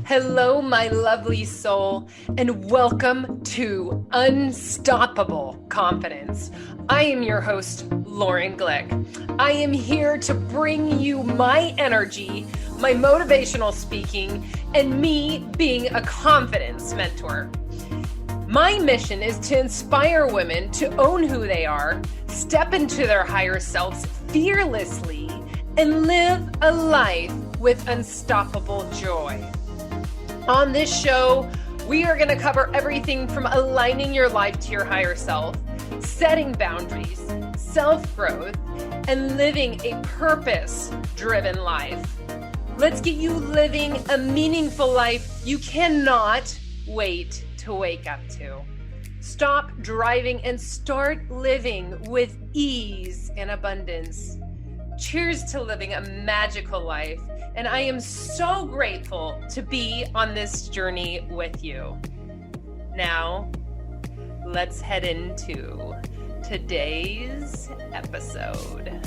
Hello, my lovely soul, and welcome to Unstoppable Confidence. I am your host, Lauren Glick. I am here to bring you my energy, my motivational speaking, and me being a confidence mentor. My mission is to inspire women to own who they are, step into their higher selves fearlessly, and live a life with unstoppable joy. On this show, we are going to cover everything from aligning your life to your higher self, setting boundaries, self-growth, and living a purpose-driven life. Let's get you living a meaningful life you cannot wait to wake up to. Stop driving and start living with ease and abundance. Cheers to living a magical life. And I am so grateful to be on this journey with you. Now, let's head into today's episode.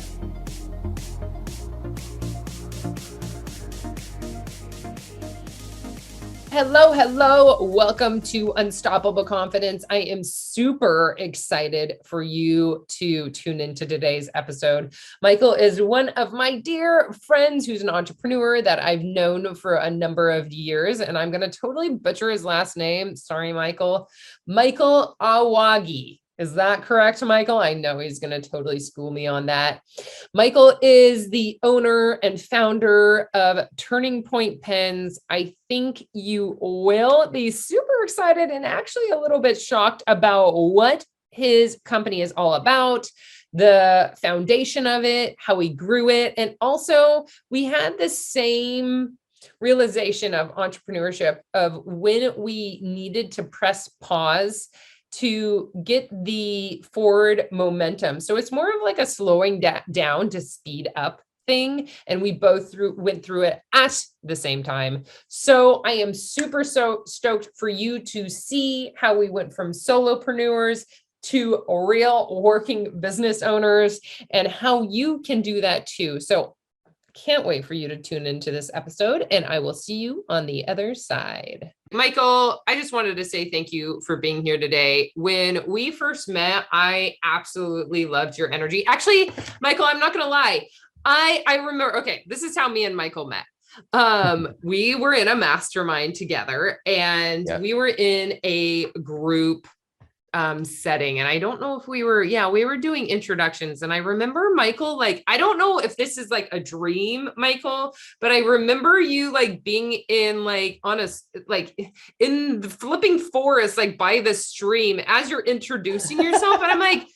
Hello. Welcome to Unstoppable Confidence. I am super excited for you to tune into today's episode. Michael is one of my dear friends who's an entrepreneur that I've known for a number of years, and I'm going to totally butcher his last name. Sorry, Michael. Michael Awagi. Is that correct, Michael? I know he's going to totally school me on that. Michael is the owner and founder of Turning Point Pens. I think you will be super excited and actually a little bit shocked about what his company is all about, the foundation of it, how he grew it. And also we had the same realization of entrepreneurship of when we needed to press pause to get the forward momentum. So it's more of like a slowing down to speed up thing. And we both went through it at the same time. So I am so stoked for you to see how we went from solopreneurs to real working business owners and how you can do that too. So can't wait for you to tune into this episode, and I will see you on the other side. Michael, I just wanted to say thank you for being here today. When we first met, I absolutely loved your energy. Actually, Michael, I'm not going to lie. I remember, okay, this is how me and Michael met. We were in a mastermind together, and we were in a group setting. And I don't know if we were doing introductions. And I remember Michael, like, I don't know if this is like a dream, Michael, but I remember you like being in like on a, like in the flipping forest, like by the stream as you're introducing yourself. And I'm like,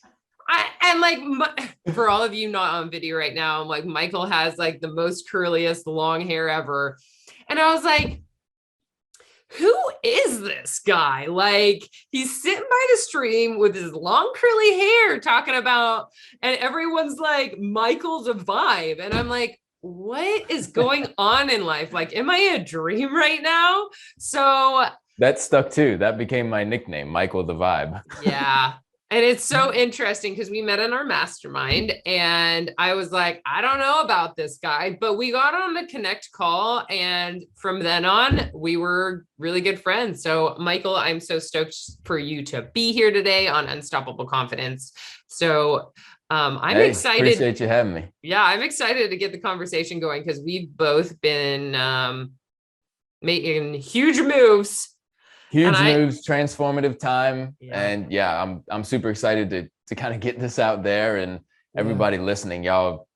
for all of you not on video right now, I'm like, Michael has like the most curliest long hair ever. And I was like, who is this guy? Like, he's sitting by the stream with his long curly hair talking about, and everyone's like, Michael's a vibe. And I'm like, what is going on in life? Like, am I a dream right now? So that stuck too. That became my nickname, Michael the Vibe. Yeah. And it's so interesting because we met in our mastermind and I was like, I don't know about this guy, but we got on the connect call. And from then on, we were really good friends. So Michael, I'm so stoked for you to be here today on Unstoppable Confidence. So I'm excited. Appreciate you having me. Yeah, I'm excited to get the conversation going because we've both been making huge moves. Moves, transformative time. Yeah. And yeah, I'm super excited to kind of get this out there and everybody listening, y'all,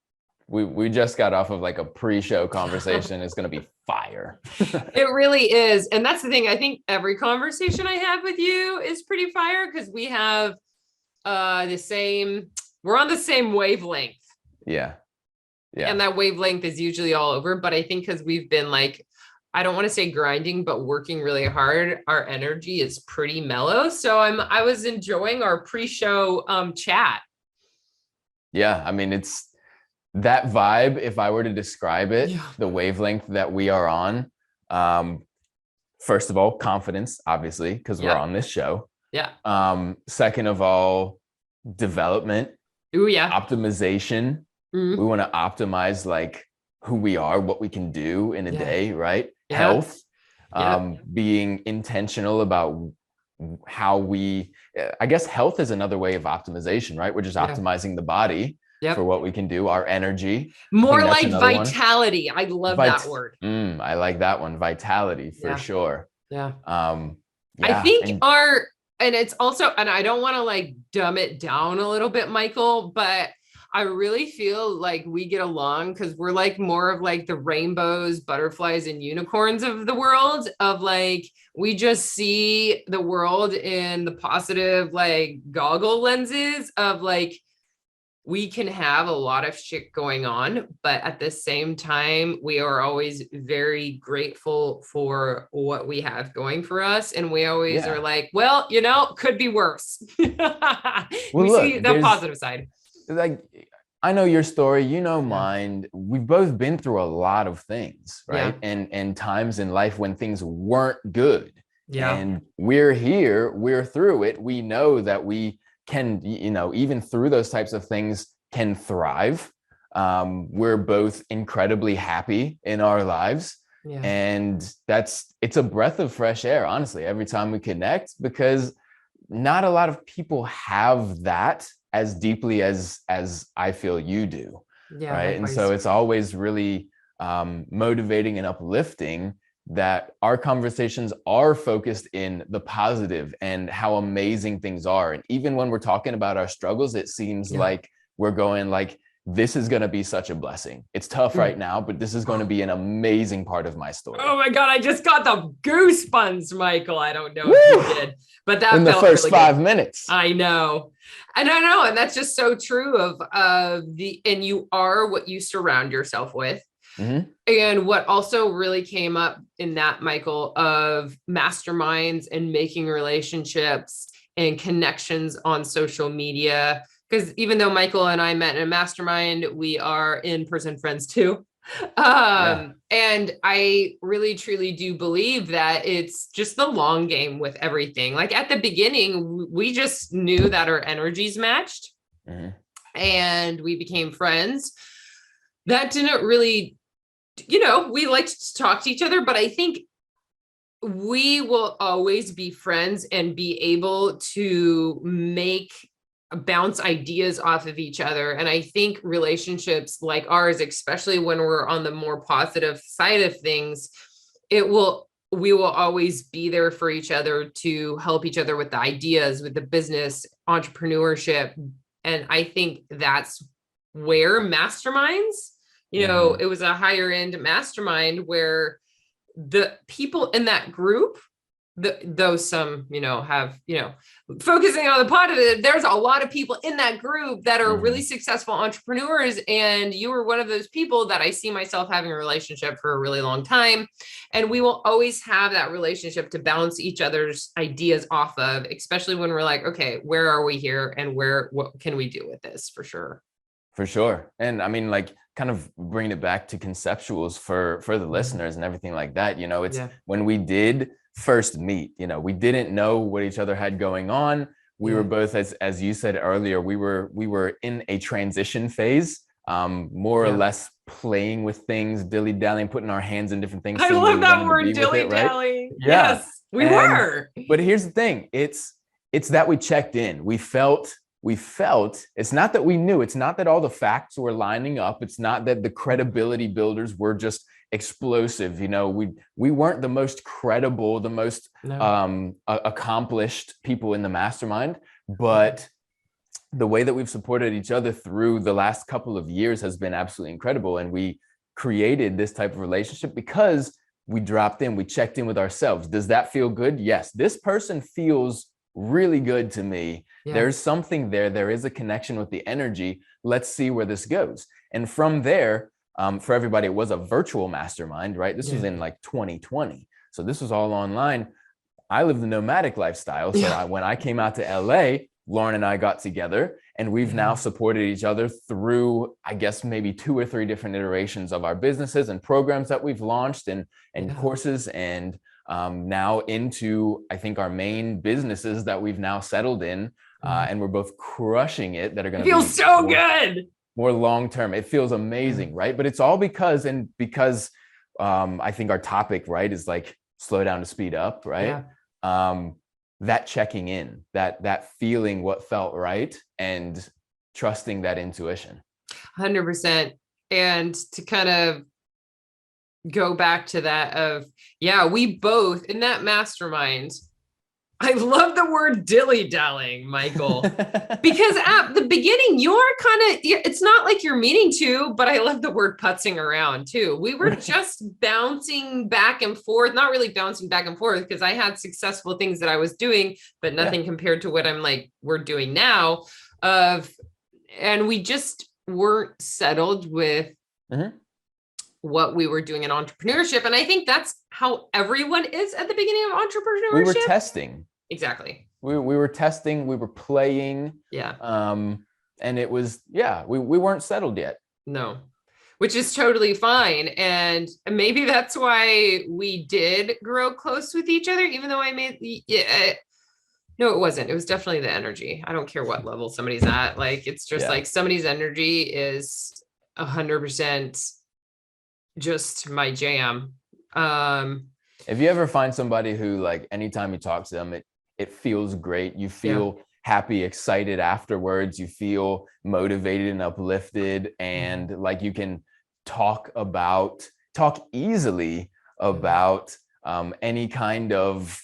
we just got off of like a pre-show conversation. It's going to be fire. It really is. And that's the thing. I think every conversation I have with you is pretty fire because we have we're on the same wavelength. Yeah. And that wavelength is usually all over. But I think because we've been like, I don't want to say grinding, but working really hard, our energy is pretty mellow. So I was enjoying our pre-show chat. Yeah, I mean, it's that vibe. If I were to describe it, the wavelength that we are on, first of all, confidence, obviously, because we're on this show. Yeah. Second of all, development. Ooh, yeah. Optimization. Mm-hmm. We want to optimize like who we are, what we can do in a day, right? Yeah. Health. being intentional about how I guess health is another way of optimization, right? We're just optimizing the body for what we can do, our energy. More like vitality. I love that word. I like that one. Vitality for sure. Yeah. I think and it's also, and I don't want to like dumb it down a little bit, Michael, but I really feel like we get along because we're like more of like the rainbows, butterflies, and unicorns of the world, of like, we just see the world in the positive, like goggle lenses of like, we can have a lot of shit going on, but at the same time, we are always very grateful for what we have going for us. And we always are like, well, could be worse. We see the positive side. Like, I know your story, mine. We've both been through a lot of things, right? And times in life when things weren't good. And we're here, we're through it. We know that we can, even through those types of things, can thrive. We're both incredibly happy in our lives. And it's a breath of fresh air, honestly, every time we connect, because not a lot of people have that as deeply as I feel you do. Right. And so it's always really motivating and uplifting that our conversations are focused in the positive and how amazing things are. And even when we're talking about our struggles, it seems like we're going like, this is going to be such a blessing. It's tough right now, but this is going to be an amazing part of my story. Oh my God. I just got the goosebumps, Michael. I don't know if you did, but that in the first really 5 minutes. I know. And I know. And that's just so true of and you are what you surround yourself with. Mm-hmm. And what also really came up in that, Michael, of masterminds and making relationships and connections on social media. Because even though Michael and I met in a mastermind, we are in-person friends too. And I really, truly do believe that it's just the long game with everything. Like at the beginning, we just knew that our energies matched and we became friends. That didn't really, we liked to talk to each other, but I think we will always be friends and be able to bounce ideas off of each other. And I think relationships like ours, especially when we're on the more positive side of things, we will always be there for each other to help each other with the ideas, with the business, entrepreneurship. And I think that's where masterminds, it was a higher end mastermind where the people in that group, though some, have, focusing on the positive, there's a lot of people in that group that are really successful entrepreneurs. And you were one of those people that I see myself having a relationship for a really long time. And we will always have that relationship to bounce each other's ideas off of, especially when we're like, okay, where are we here? And what can we do with this for sure? For sure. And I mean, like, kind of bring it back to conceptuals for the listeners and everything like that. It's when we did first meet, we didn't know what each other had going on. We were both, as you said earlier, we were in a transition phase, more or less playing with things, dilly-dallying, putting our hands in different things. I love that word, dilly-dally. Right? Yes, we were. But here's the thing. It's that we checked in. We felt, it's not that we knew, it's not that all the facts were lining up. It's not that the credibility builders were just explosive. We weren't the most credible, the most accomplished people in the mastermind, but the way that we've supported each other through the last couple of years has been absolutely incredible. And we created this type of relationship because we dropped in, we checked in with ourselves. Does that feel good? Yes. This person feels really good to me. There's something there. There is a connection with the energy. Let's see where this goes. And from there, for everybody, it was a virtual mastermind, right? This was in like 2020. So this was all online. I live the nomadic lifestyle. So when I came out to LA, Lauren and I got together and we've now supported each other through, I guess, maybe 2 or 3 different iterations of our businesses and programs that we've launched and courses, and now into, I think, our main businesses that we've now settled in. And we're both crushing it, that are going to feel so good. More long-term. It feels amazing, right? But it's all because I think our topic, right, is like slow down to speed up, right? Yeah. That checking in, that feeling what felt right and trusting that intuition. 100%. And to kind of go back to that of, yeah, we both in that mastermind, I love the word dilly-dallying, Michael, because at the beginning, you're kind of, it's not like you're meaning to, but I love the word putzing around too. We were just bouncing back and forth, not really bouncing back and forth because I had successful things that I was doing, but nothing compared to what we're doing now and we just weren't settled with what we were doing in entrepreneurship. And I think that's how everyone is at the beginning of entrepreneurship. We were testing. Exactly. We were testing, we were playing. Yeah. And it was, we weren't settled yet. No, which is totally fine. And maybe that's why we did grow close with each other, even though no, it wasn't. It was definitely the energy. I don't care what level somebody's at. Like, it's just like somebody's energy is 100% just my jam. If you ever find somebody who, like, anytime you talk to them, it feels great. You feel happy, excited afterwards. You feel motivated and uplifted, and like you can talk easily about any kind of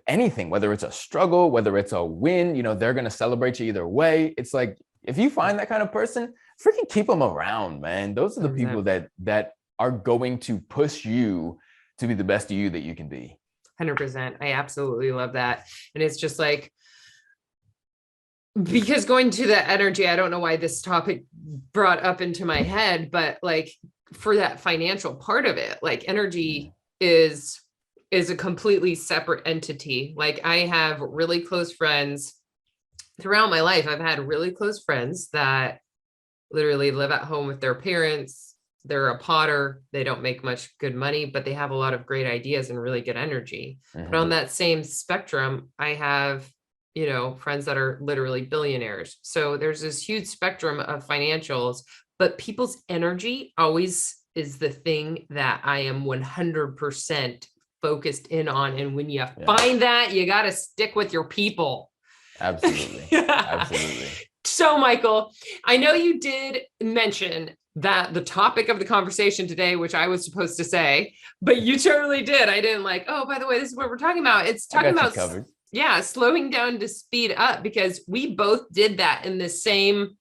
anything, whether it's a struggle, whether it's a win. They're going to celebrate you either way. It's like, if you find that kind of person, freaking keep them around, man. Those are the people that are going to push you to be the best you that you can be. 100%. I absolutely love that. And it's just like, because going to the energy, I don't know why this topic brought up into my head, but like for that financial part of it, like energy is a completely separate entity. Like, I have really close friends throughout my life. I've had really close friends that literally live at home with their parents. They're a potter. They don't make much good money, but they have a lot of great ideas and really good energy. But on that same spectrum, I have, friends that are literally billionaires. So there's this huge spectrum of financials, but people's energy always is the thing that I am 100% focused in on. And when you find that, you got to stick with your people. Absolutely. Absolutely. So, Michael, I know you did mention that the topic of the conversation today, which I was supposed to say, but you totally did. I didn't oh, by the way, this is what we're talking about. It's talking about, slowing down to speed up, because we both did that in the same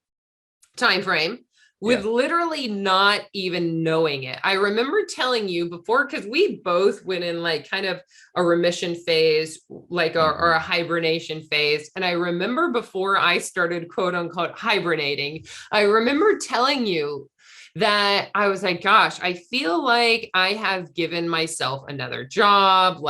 time frame with literally not even knowing it. I remember telling you before, because we both went in kind of a remission phase, or a hibernation phase. And I remember before I started, quote unquote, hibernating, I remember telling you that I was like, gosh, I feel like I have given myself another job.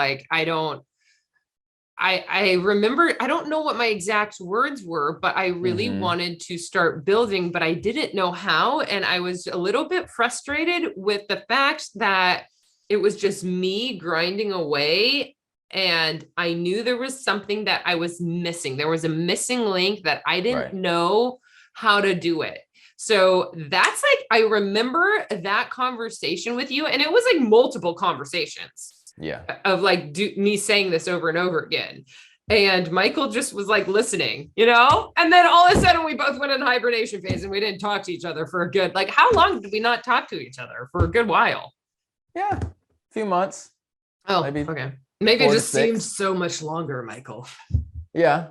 I remember, I don't know what my exact words were, but I really wanted to start building, but I didn't know how. And I was a little bit frustrated with the fact that it was just me grinding away. And I knew there was something that I was missing. There was a missing link that I didn't know how to do it. So that's I remember that conversation with you, and it was multiple conversations. Of me saying this over and over again. And Michael just was listening, and then all of a sudden we both went in hibernation phase and we didn't talk to each other for a good, how long did we not talk to each other? For a good while. Yeah. A few months. Oh, maybe. Okay. Maybe it just seemed so much longer, Michael. Yeah.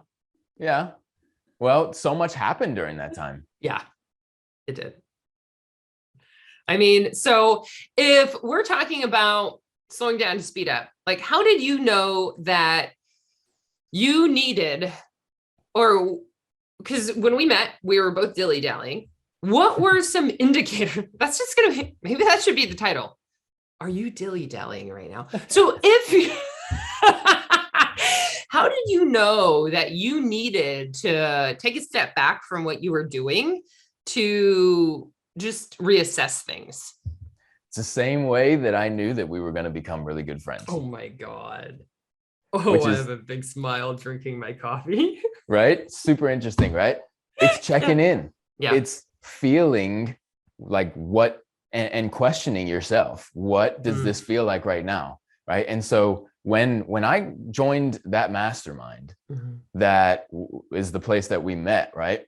Yeah. Well, so much happened during that time. Yeah, it did. I mean, so if we're talking about slowing down to speed up, how did you know that you needed, or because when we met, we were both dilly-dallying. What were some indicators? That's just going to be, maybe that should be the title. Are you dilly-dallying right now? So how did you know that you needed to take a step back from what you were doing to just reassess things? It's the same way that I knew that we were going to become really good friends. Oh my God. Oh, I have a big smile drinking my coffee. Right? Super interesting, right? It's checking in. Yeah. It's feeling what and questioning yourself. What does this feel like right now? right? And so when I joined that mastermind, that is the place that we met, right?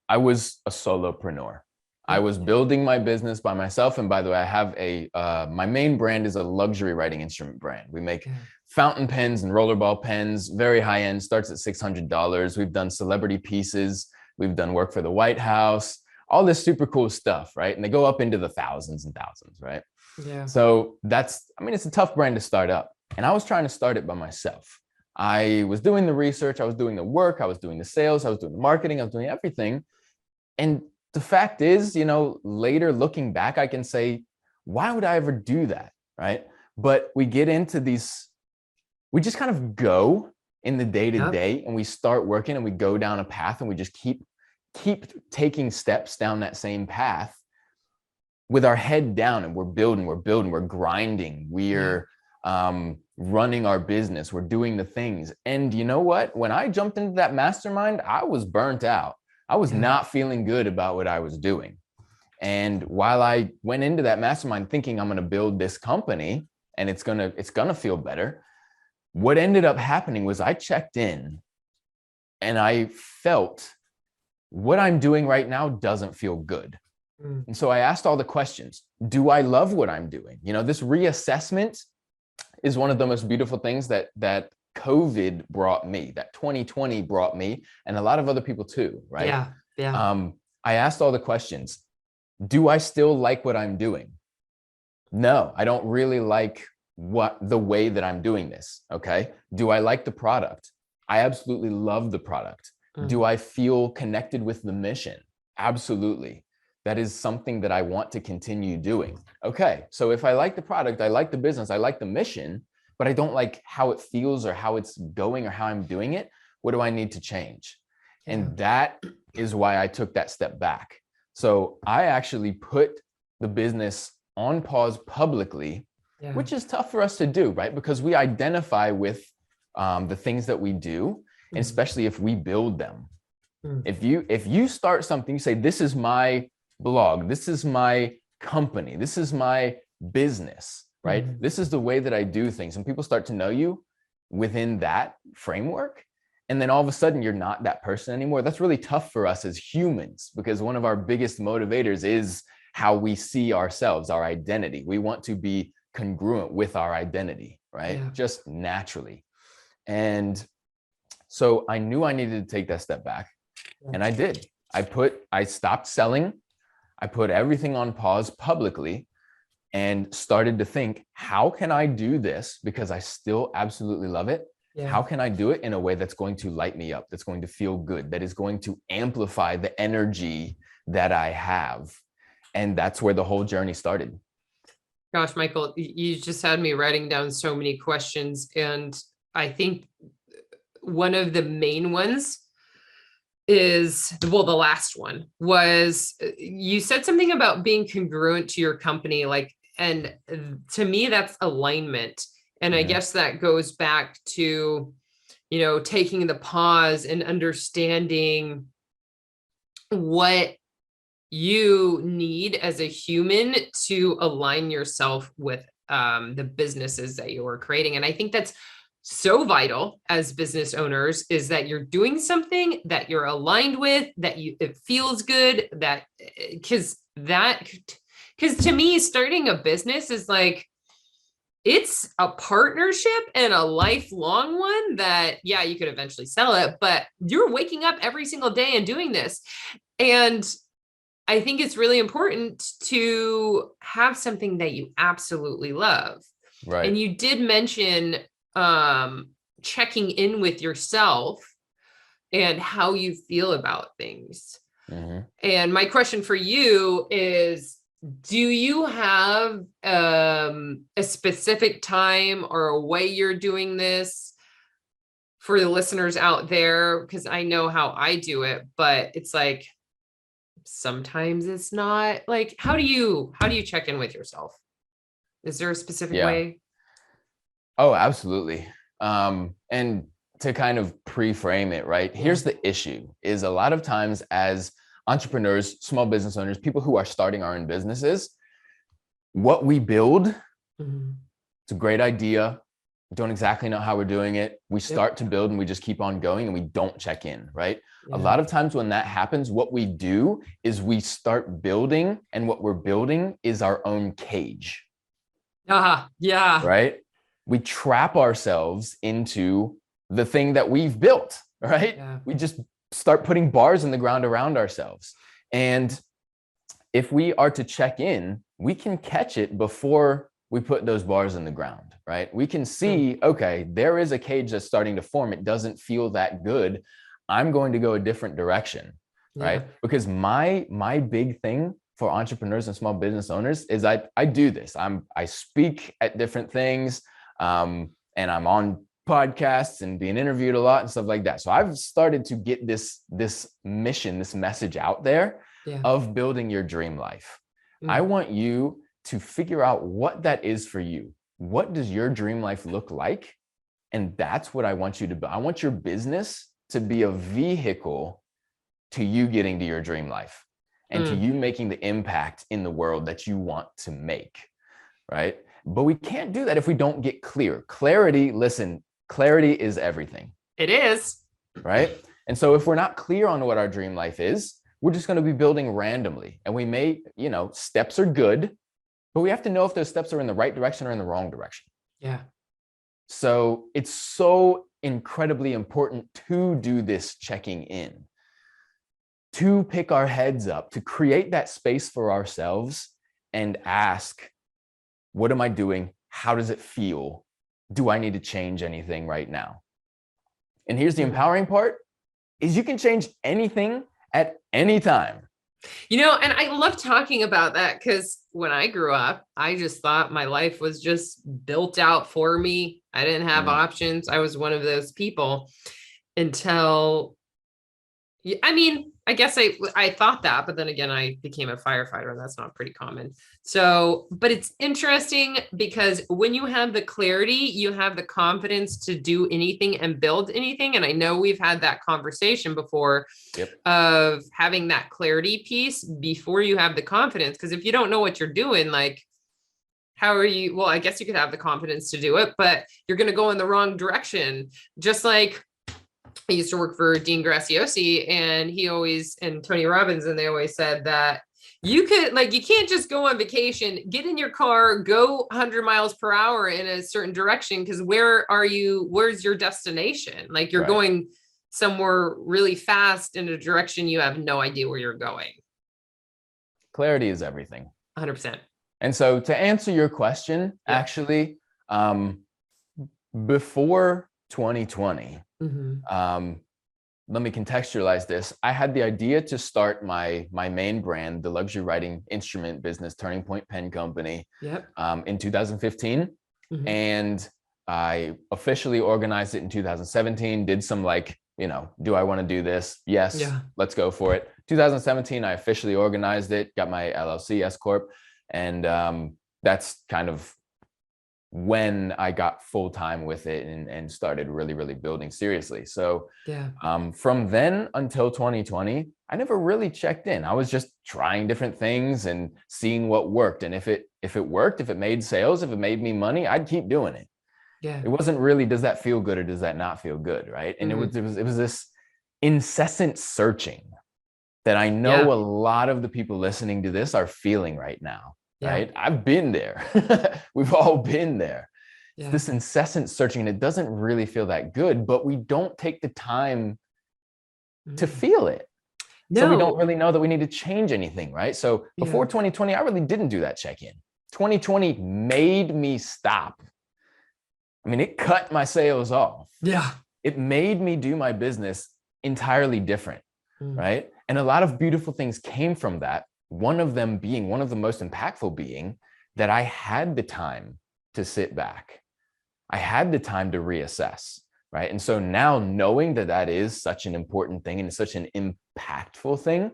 I was a solopreneur. I was building my business by myself. And by the way, I have my main brand is a luxury writing instrument brand. We make fountain pens and rollerball pens, very high end, starts at $600. We've done celebrity pieces. We've done work for the White House, all this super cool stuff, right? And they go up into the thousands and thousands, right? Yeah. So it's a tough brand to start up. And I was trying to start it by myself. I was doing the research, I was doing the work, I was doing the sales, I was doing the marketing, I was doing everything. And the fact is, later looking back, I can say, why would I ever do that? Right. But we get into we just kind of go in the day to day and we start working and we go down a path and we just keep taking steps down that same path with our head down, and we're building, we're grinding, we're running our business, we're doing the things. And you know what? When I jumped into that mastermind, I was burnt out. I was not feeling good about what I was doing. And while I went into that mastermind thinking I'm going to build this company and it's going to feel better, what ended up happening was I checked in and I felt what I'm doing right now doesn't feel good. And so I asked all the questions. Do I love what I'm doing? This reassessment is one of the most beautiful things that COVID brought me, that 2020 brought me, and a lot of other people too, right? Yeah. I asked all the questions. Do I still like what I'm doing? No, I don't really like the way that I'm doing this. Okay. Do I like the product? I absolutely love the product. Do I feel connected with the mission? Absolutely. That is something that I want to continue doing. Okay. So if I like the product, I like the business, I like the mission, but I don't like how it feels or how it's going or how I'm doing it, what do I need to change? And that is why I took that step back. So I actually put the business on pause publicly, which is tough for us to do, right? Because we identify with the things that we do, and especially if we build them. If you start something, you say, this is my blog, this is my company, this is my business, right? This is the way that I do things. And people start to know you within that framework. And then all of a sudden you're not that person anymore. That's really tough for us as humans, because one of our biggest motivators is how we see ourselves, our identity. We want to be congruent with our identity, right? Just naturally. And so I knew I needed to take that step back, and I did. I stopped selling. I put everything on pause publicly and started to think, how can I do this? Because I still absolutely love it. How can I do it in a way that's going to light me up, that's going to feel good, that is going to amplify the energy that I have? And that's where the whole journey started. Gosh, Michael, you just had me writing down so many questions. And I think one of the main ones is, well, the last one was, you said something about being congruent to your company, and to me, that's alignment. And I guess that goes back to, taking the pause and understanding what you need as a human to align yourself with the businesses that you're creating. And I think that's so vital as business owners, is that you're doing something that you're aligned with, that it feels good, because to me, starting a business is it's a partnership and a lifelong one that, you could eventually sell it, but you're waking up every single day and doing this. And I think it's really important to have something that you absolutely love. Right. And you did mention checking in with yourself and how you feel about things. And my question for you is, do you have a specific time or a way you're doing this for the listeners out there? Because I know how I do it, but it's sometimes it's not. How do you check in with yourself? Is there a specific way? Oh, absolutely. And to kind of pre-frame it, right? Here's the issue, is a lot of times as entrepreneurs, small business owners, people who are starting our own businesses, what we build It's a great idea. We don't exactly know how we're doing it. We start to build and we just keep on going and we don't check in, right? Yeah. A lot of times when that happens, what we do is we start building, and what we're building is our own cage. Yeah. Right? We trap ourselves into the thing that we've built, right? Yeah. We just start putting bars in the ground around ourselves. And if we are to check in, we can catch it before we put those bars in the ground, right? We can see, okay, there is a cage that's starting to form. It doesn't feel that good. I'm going to go a different direction, right? Because my big thing for entrepreneurs and small business owners is I do this. I speak at different things, and I'm on podcasts and being interviewed a lot and stuff like that. So I've started to get this mission, this message out there of building your dream life. I want you to figure out what that is for you. What does your dream life look like? And that's what I want you to build. I want your business to be a vehicle to you getting to your dream life and to you making the impact in the world that you want to make, right? But we can't do that if we don't get clear. Clarity, listen, clarity is everything. It is. Right? And so if we're not clear on what our dream life is, we're just going to be building randomly. And we may, steps are good, but we have to know if those steps are in the right direction or in the wrong direction. Yeah. So it's so incredibly important to do this checking in, to pick our heads up, to create that space for ourselves and ask, what am I doing? How does it feel? Do I need to change anything right now? And here's the empowering part, is you can change anything at any time. And I love talking about that because when I grew up, I just thought my life was just built out for me. I didn't have options. I was one of those people until, I guess I thought that, but then again, I became a firefighter and that's not pretty common. So, but it's interesting because when you have the clarity, you have the confidence to do anything and build anything. And I know we've had that conversation before of having that clarity piece before you have the confidence. Because if you don't know what you're doing, like, how are you? Well, I guess you could have the confidence to do it, but you're going to go in the wrong direction. Just like I used to work for Dean Graciosi and Tony Robbins, and they always said that you can't just go on vacation, get in your car, go 100 miles per hour in a certain direction. Cause where's your destination? Like you're going somewhere really fast in a direction. You have no idea where you're going. Clarity is everything. 100%. And so to answer your question, actually, before 2020, let me contextualize this. I had the idea to start my main brand, the luxury writing instrument business, Turning Point Pen Company, in 2015. And I officially organized it in 2017, did some do I want to do this? Yes, let's go for it. 2017, I officially organized it, got my LLC, S Corp. And that's kind of when I got full time with it and started really, really building seriously. So from then until 2020, I never really checked in. I was just trying different things and seeing what worked. And if it worked, if it made sales, if it made me money, I'd keep doing it. It wasn't really, does that feel good or does that not feel good? Right. And it was this incessant searching that I know a lot of the people listening to this are feeling right now. Right. I've been there. We've all been there. It's this incessant searching, and it doesn't really feel that good, but we don't take the time to feel it. So we don't really know that we need to change anything. Right. So before 2020, I really didn't do that check-in. 2020 made me stop. I mean, it cut my sales off. It made me do my business entirely different. Right. And a lot of beautiful things came from that. One of them being, one of the most impactful being, that I had the time to sit back. I had the time to reassess, right? And so now knowing that that is such an important thing and such an impactful thing,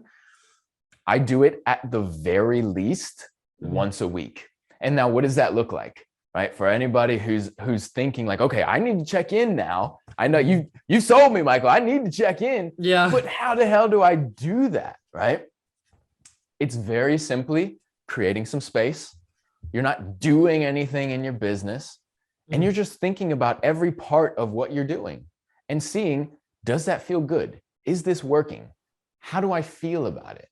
I do it at the very least once a week. And now what does that look like, right? For anybody who's thinking like, okay, I need to check in now. I know you sold me, Michael. I need to check in. But how the hell do I do that, right? It's very simply creating some space. You're not doing anything in your business. And you're just thinking about every part of what you're doing and seeing, does that feel good? Is this working? How do I feel about it?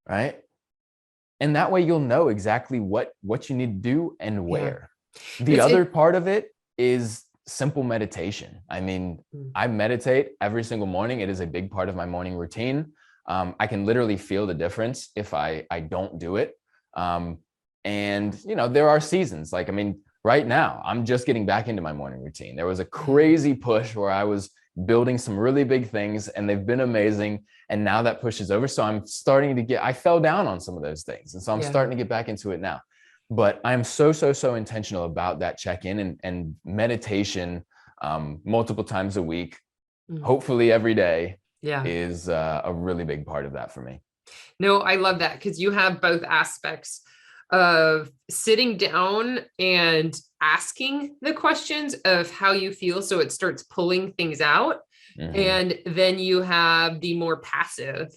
Right? And that way you'll know exactly what you need to do and where. The other part of it is simple meditation. I mean, I meditate every single morning. It is a big part of my morning routine. I can literally feel the difference if I don't do it. And, you know, there are seasons. Like, I mean, right now, I'm just getting back into my morning routine. There was a crazy push where I was building some really big things and they've been amazing. And now that push is over. So I'm starting to I fell down on some of those things. And so I'm starting to get back into it now. But I'm so intentional about that check-in and meditation multiple times a week, hopefully every day, is a really big part of that for me. No, I love that because you have both aspects of sitting down and asking the questions of how you feel. So it starts pulling things out. And then you have the more passive.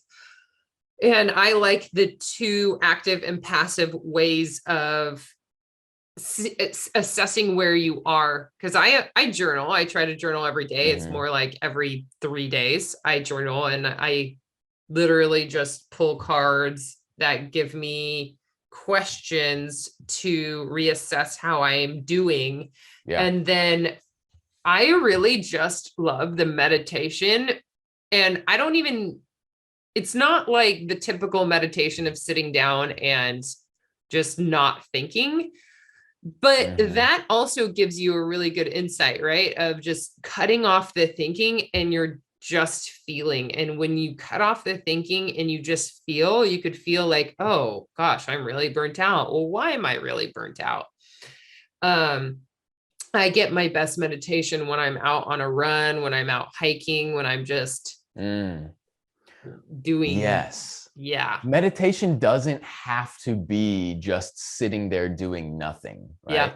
And I like the two active and passive ways of assessing where you are. Because I journal. I try to journal every day. It's more like every 3 days I journal, and I literally just pull cards that give me questions to reassess how I am doing. And then I really just love the meditation. And I don't even, it's not like the typical meditation of sitting down and just not thinking, but that also gives you a really good insight, right? Of just cutting off the thinking and you're just feeling. And when you cut off the thinking and you just feel, you could feel like, oh gosh, I'm really burnt out. Well, why am I really burnt out? I get my best meditation when I'm out on a run, when I'm out hiking, when I'm just doing. Meditation doesn't have to be just sitting there doing nothing, right?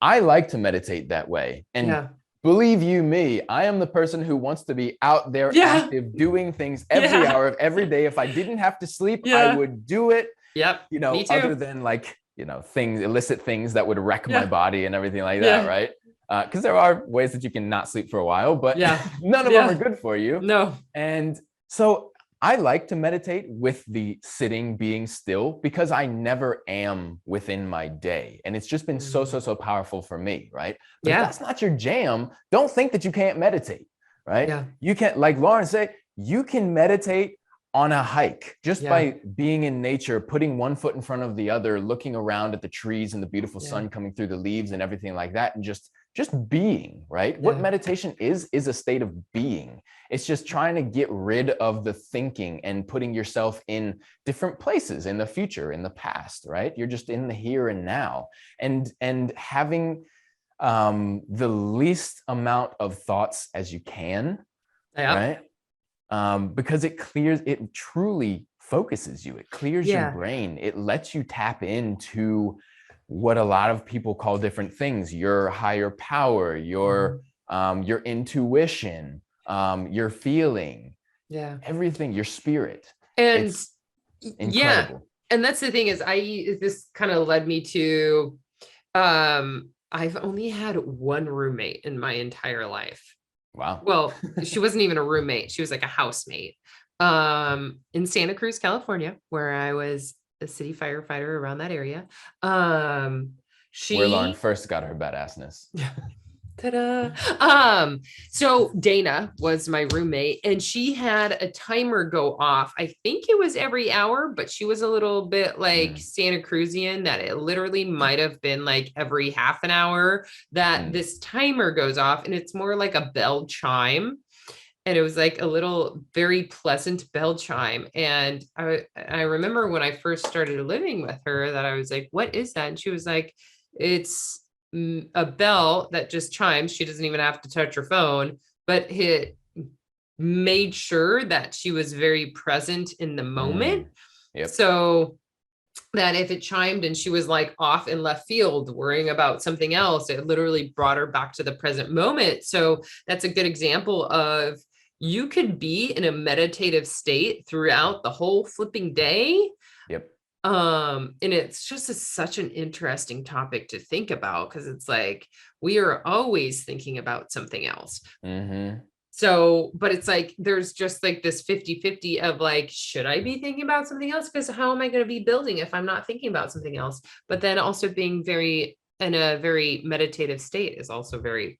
I like to meditate that way. And believe you me, I am the person who wants to be out there active, doing things every hour of every day. If I didn't have to sleep, I would do it. You know, other than like, you know, illicit things that would wreck my body and everything like that, right? Because there are ways that you can not sleep for a while, but none of them are good for you. And so I like to meditate with the sitting, being still, because I never am within my day. And it's just been so powerful for me, right? But if that's not your jam, don't think that you can't meditate, right? You can, like Lauren said, you can meditate on a hike just by being in nature, putting one foot in front of the other, looking around at the trees and the beautiful sun coming through the leaves and everything like that, and just being, right? What meditation is a state of being. It's just trying to get rid of the thinking and putting yourself in different places in the future, in the past, right? You're just in the here and now, and having the least amount of thoughts as you can, right? Because it truly focuses you. It clears your brain. It lets you tap into what a lot of people call different things: your higher power, your intuition, your feeling, everything, your spirit. And it's incredible. And that's the thing is, this kind of led me to, I've only had one roommate in my entire life. Wow. Well, she wasn't even a roommate. She was like a housemate, in Santa Cruz, California, where I was a city firefighter around that area. Where Lauren first got her badassness. Ta-da. So Dana was my roommate, and she had a timer go off. I think it was every hour, but she was a little bit like Santa Cruzian, that it literally might have been like every half an hour that this timer goes off, and it's more like a bell chime. And it was like a little very pleasant bell chime. And I remember when I first started living with her that I was like, what is that? And she was like, it's a bell that just chimes. She doesn't even have to touch her phone, but it made sure that she was very present in the moment. So that if it chimed and she was like off in left field worrying about something else, it literally brought her back to the present moment. So that's a good example of, you could be in a meditative state throughout the whole flipping day. And it's just such an interesting topic to think about, because it's like we are always thinking about something else. Mm-hmm. So, but it's like there's just like this 50-50 of like, should I be thinking about something else? Because how am I going to be building if I'm not thinking about something else? But then also being very in a very meditative state is also very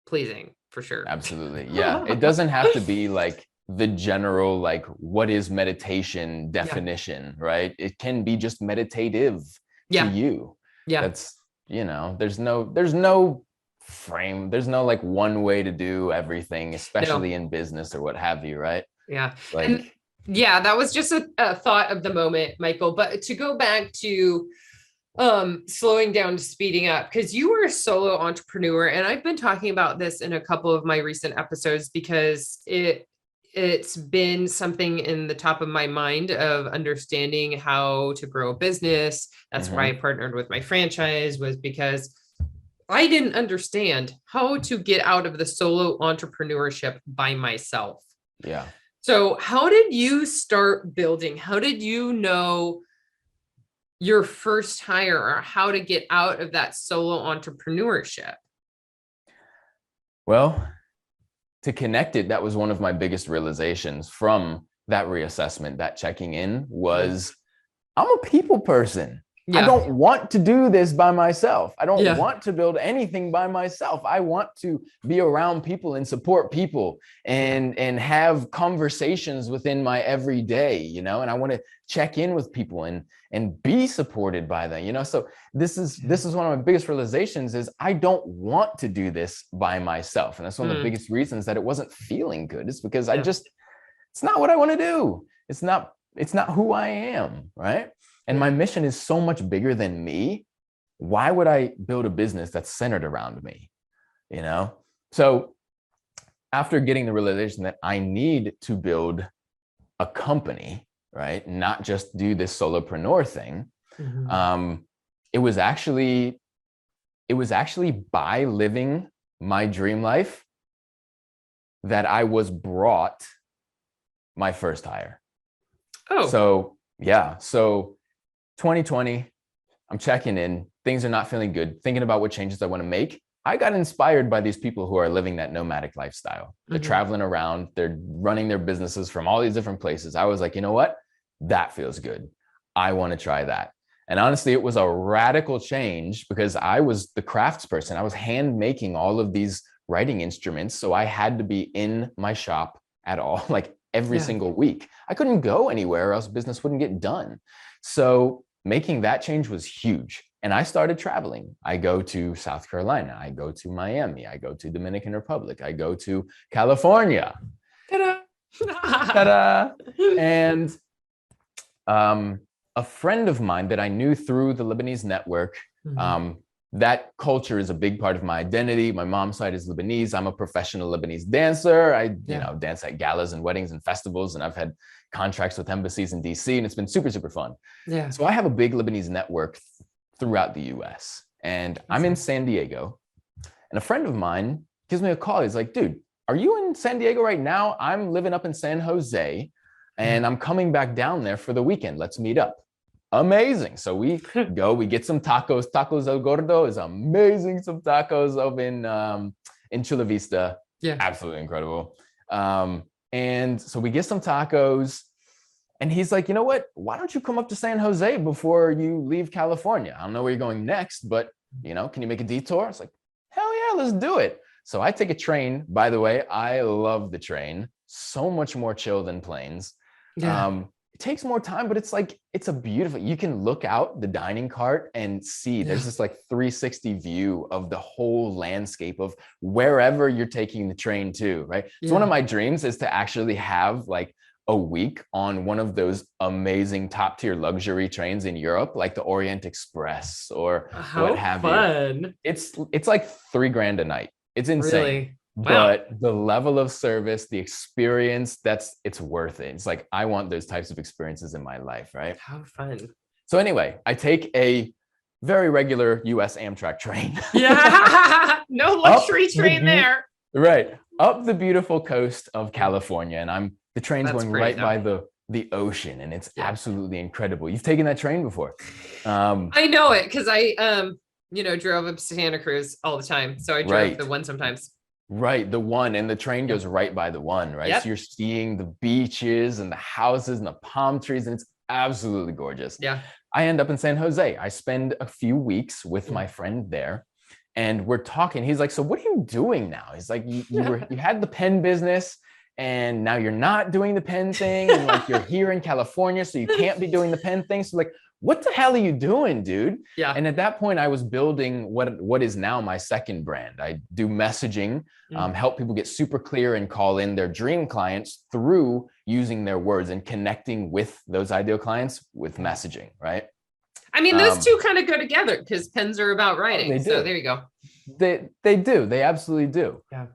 pleasing, for sure. Absolutely. Yeah. It doesn't have to be like the general, like, what is meditation definition, right? It can be just meditative to you. Yeah. That's, there's no frame. There's no like one way to do everything, especially in business or what have you, right? Yeah. Like, and yeah, that was just a thought of the moment, Michael. But to go back to slowing down to speeding up, because you were a solo entrepreneur, and I've been talking about this in a couple of my recent episodes because it's been something in the top of my mind of understanding how to grow a business. That's why I partnered with my franchise, was because I didn't understand how to get out of the solo entrepreneurship by myself. Yeah. So how did you start building? How did you know your first hire, or how to get out of that solo entrepreneurship? Well, to connect it, that was one of my biggest realizations from that reassessment, that checking in, was I'm a people person. I don't want to do this by myself. I don't want to build anything by myself. I want to be around people and support people and have conversations within my everyday, and I want to check in with people and be supported by them, so this is one of my biggest realizations, is I don't want to do this by myself. And that's one of the biggest reasons that it wasn't feeling good, is because it's not what I want to do. It's not who I am, right? And my mission is so much bigger than me. Why would I build a business that's centered around me? So after getting the realization that I need to build a company, right, not just do this solopreneur thing, it was actually by living my dream life that I was brought my first hire. So 2020, I'm checking in, things are not feeling good, thinking about what changes I want to make. I got inspired by these people who are living that nomadic lifestyle. They're traveling around, they're running their businesses from all these different places. I was like, you know what? That feels good. I want to try that. And honestly, it was a radical change because I was the crafts person. I was hand making all of these writing instruments. So I had to be in my shop at all, like every single week. I couldn't go anywhere or else business wouldn't get done. So making that change was huge. And I started traveling. I go to South Carolina. I go to Miami. I go to Dominican Republic. I go to California. Ta-da! Ta-da! And a friend of mine that I knew through the Lebanese network, that culture is a big part of my identity. My mom's side is Lebanese. I'm a professional Lebanese dancer. I dance at galas and weddings and festivals, and I've had contracts with embassies in DC, and it's been super, super fun. Yeah. So I have a big Lebanese network throughout the US, and I'm in San Diego, and a friend of mine gives me a call. He's like, dude, are you in San Diego right now? I'm living up in San Jose, and I'm coming back down there for the weekend. Let's meet up. Amazing. So we go, we get some tacos. Tacos El Gordo is amazing. Some tacos up in Chula Vista. Yeah. Absolutely incredible. And so we get some tacos, and he's like, you know what? Why don't you come up to San Jose before you leave California? I don't know where you're going next, but can you make a detour? It's like, hell yeah, let's do it. So I take a train. By the way, I love the train. So much more chill than planes. Yeah. It takes more time, but it's a beautiful, you can look out the dining cart and see there's this like 360 view of the whole landscape of wherever you're taking the train to, right? Yeah. So one of my dreams is to actually have like a week on one of those amazing top tier luxury trains in Europe, like the Orient Express or what have you. It's like $3,000 a night. It's insane. Really? Wow. But the level of service, the experience, it's worth it. It's like, I want those types of experiences in my life, right? How fun. So anyway, I take a very regular US Amtrak train. Yeah, no luxury train there. Right. Up the beautiful coast of California. And the train's going right by the the ocean, and it's absolutely incredible. You've taken that train before. I know it because I, drove up to Santa Cruz all the time. So I drove the one sometimes. Right. The one, and the train goes right by the one, right? So you're seeing the beaches and the houses and the palm trees, and it's absolutely gorgeous. Yeah. I end up in San Jose. I spend a few weeks with my friend there, and we're talking. He's like, so what are you doing now? He's like, you had the pen business, and now you're not doing the pen thing. And like, you're here in California, so you can't be doing the pen thing. So like, what the hell are you doing, dude? Yeah. And at that point, I was building what is now my second brand. I do messaging, help people get super clear and call in their dream clients through using their words and connecting with those ideal clients with messaging, right? I mean, those two kind of go together because pens are about writing. So there you go. They do. They absolutely do. Yeah.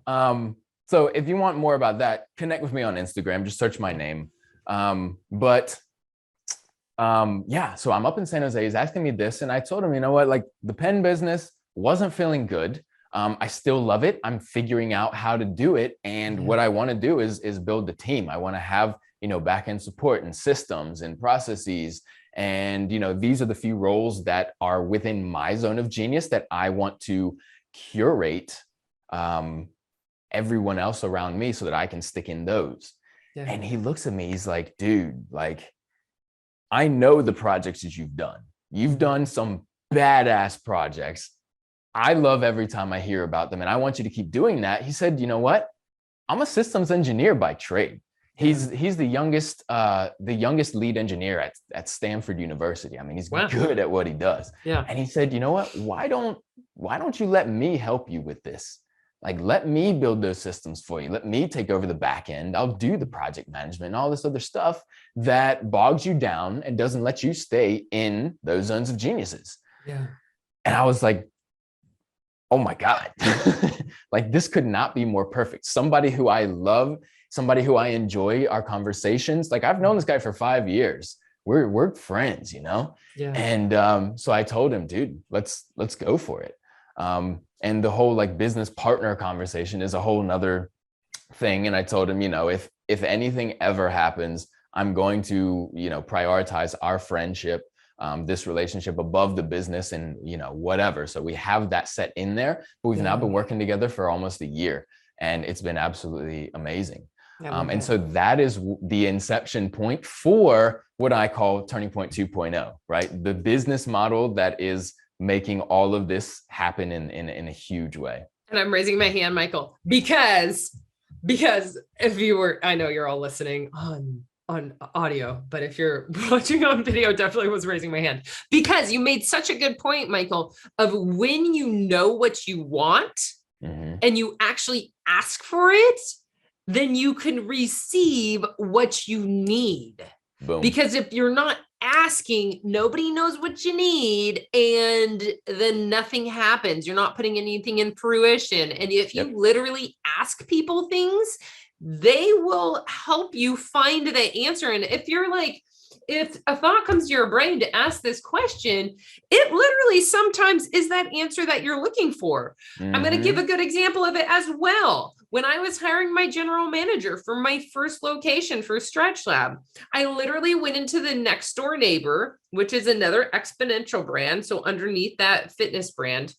So if you want more about that, connect with me on Instagram. Just search my name. So I'm up in San Jose. He's asking me this, and I told him, you know what, like the pen business wasn't feeling good. I still love it. I'm figuring out how to do it. And what I want to do is build the team. I want to have, back-end support and systems and processes. And, these are the few roles that are within my zone of genius that I want to curate everyone else around me so that I can stick in those. Yeah. And he looks at me, he's like, dude, like, I know the projects that you've done. You've done some badass projects. I love every time I hear about them, and I want you to keep doing that. He said, you know what? I'm a systems engineer by trade. He's the youngest lead engineer at Stanford University. I mean, he's good at what he does. Yeah. And he said, you know what? Why don't you let me help you with this? Like, let me build those systems for you. Let me take over the back end. I'll do the project management and all this other stuff that bogs you down and doesn't let you stay in those zones of geniuses. Yeah. And I was like, oh my God, like this could not be more perfect. Somebody who I love, somebody who I enjoy our conversations. Like, I've known this guy for 5 years. We're friends, Yeah. And so I told him, dude, let's go for it. And the whole like business partner conversation is a whole nother thing. And I told him, if anything ever happens, I'm going to, prioritize our friendship, this relationship above the business and, whatever. So we have that set in there, but we've now been working together for almost a year, and it's been absolutely amazing. And so that is the inception point for what I call Turning Point 2.0, right? The business model that is making all of this happen in a huge way. And I'm raising my hand, Michael, because if you were, I know you're all listening on audio, but if you're watching on video, definitely was raising my hand, because you made such a good point, Michael, of when you know what you want and you actually ask for it, then you can receive what you need. Boom. Because if you're not asking, nobody knows what you need, and then nothing happens. You're not putting anything in fruition. And if you literally ask people things, they will help you find the answer. And if you're like, if a thought comes to your brain to ask this question, it literally sometimes is that answer that you're looking for. I'm going to give a good example of it as well. When I was hiring my general manager for my first location for Stretch Lab, I literally went into the next door neighbor, which is another exponential brand. So underneath that fitness brand,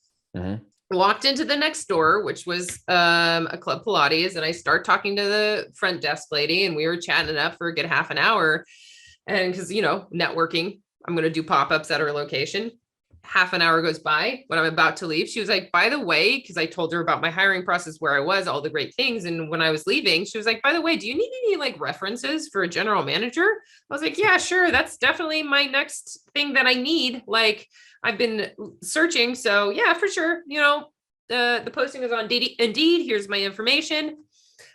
walked into the next door, which was a Club Pilates. And I start talking to the front desk lady, and we were chatting it up for a good half an hour. And because, networking, I'm going to do pop-ups at her location. Half an hour goes by. When I'm about to leave, she was like, by the way, because I told her about my hiring process, where I was, all the great things. And when I was leaving, she was like, by the way, do you need any like references for a general manager? I was like, yeah, sure. That's definitely my next thing that I need. Like, I've been searching. So yeah, for sure. The posting is on Indeed. Here's my information.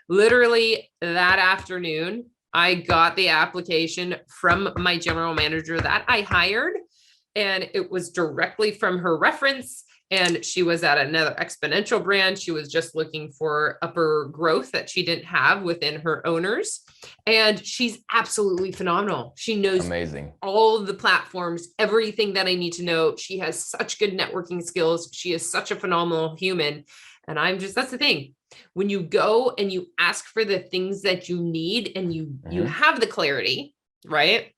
Literally that afternoon, I got the application from my general manager that I hired, and it was directly from her reference. And she was at another exponential brand. She was just looking for upper growth that she didn't have within her owners. And she's absolutely phenomenal. She knows all of the platforms, everything that I need to know. She has such good networking skills. She is such a phenomenal human. And that's the thing. When you go and you ask for the things that you need, and you have the clarity, right?